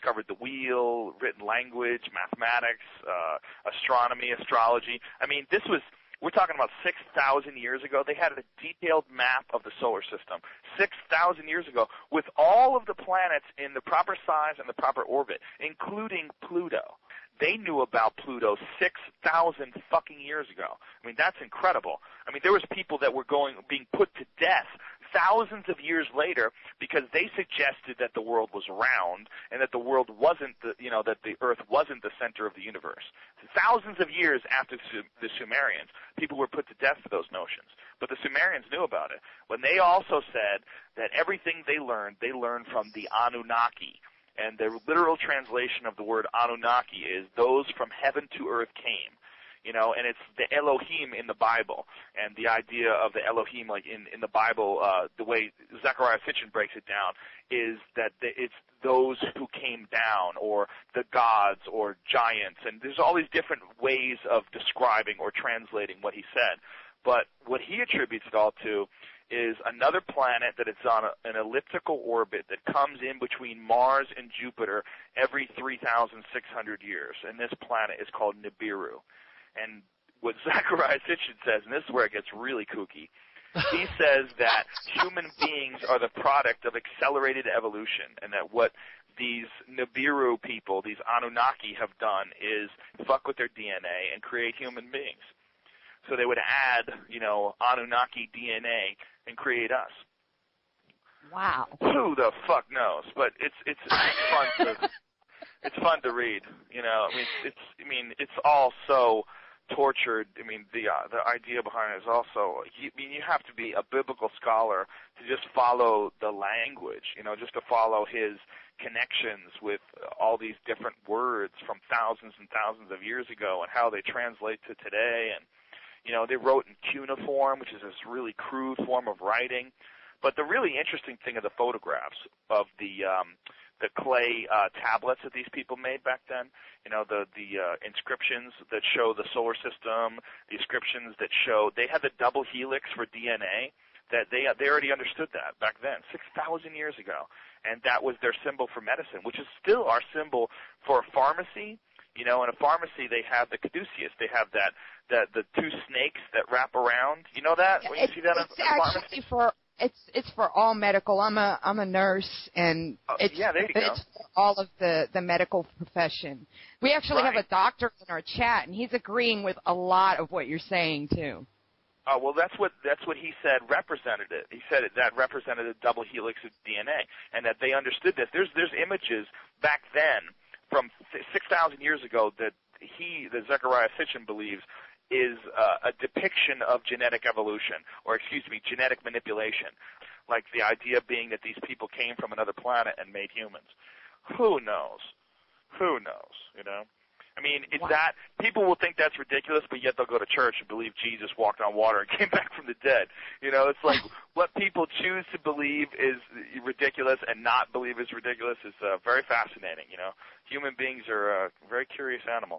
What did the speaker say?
discovered the wheel, written language, mathematics, astronomy, astrology. I mean, we're talking about 6,000 years ago. They had a detailed map of the solar system 6,000 years ago with all of the planets in the proper size and the proper orbit, including Pluto. They knew about Pluto 6,000 fucking years ago. I mean, that's incredible. I mean, there was people that were being put to death thousands of years later because they suggested that the world was round and that the world wasn't that the Earth wasn't the center of the universe. Thousands of years after the Sumerians, people were put to death for those notions. But the Sumerians knew about it. When they also said that everything they learned from the Anunnaki. And the literal translation of the word Anunnaki is those from heaven to earth came. And it's the Elohim in the Bible. And the idea of the Elohim, like in the Bible, the way Zechariah Sitchin breaks it down, is that it's those who came down, or the gods, or giants. And there's all these different ways of describing or translating what he said. But what he attributes it all to is another planet that it's on an elliptical orbit that comes in between Mars and Jupiter every 3,600 years. And this planet is called Nibiru. And what Zechariah Sitchin says, and this is where it gets really kooky, he says that human beings are the product of accelerated evolution, and that what these Nibiru people, these Anunnaki, have done is fuck with their DNA and create human beings. So they would add, Anunnaki DNA and create us. Wow. Who the fuck knows? But it's fun to read. It's all so tortured. I mean, the idea behind it is also, you have to be a biblical scholar to just follow the language, just to follow his connections with all these different words from thousands and thousands of years ago and how they translate to today. And they wrote in cuneiform, which is this really crude form of writing. But the really interesting thing of the photographs of the clay tablets that these people made back then, the inscriptions that show the solar system, the inscriptions that show they had the double helix for DNA, that they already understood that back then, 6,000 years ago. And that was their symbol for medicine, which is still our symbol for pharmacy. In a pharmacy, they have the caduceus. They have the two snakes that wrap around. You know that? When you see that in pharmacy? It's for all medical. I'm a nurse, and there you go. It's for all of the medical profession. We actually have a doctor in our chat, and he's agreeing with a lot of what you're saying too. Oh, well, that's what he said represented it. He said that represented a double helix of DNA, and that they understood this. There's images back then from 6,000 years ago that Zechariah Sitchin believes is a depiction of genetic evolution, or genetic manipulation. Like the idea being that these people came from another planet and made humans. Who knows? Who knows, I mean, people will think that's ridiculous, but yet they'll go to church and believe Jesus walked on water and came back from the dead. It's like what people choose to believe is ridiculous and not believe is ridiculous is very fascinating, Human beings are a very curious animal.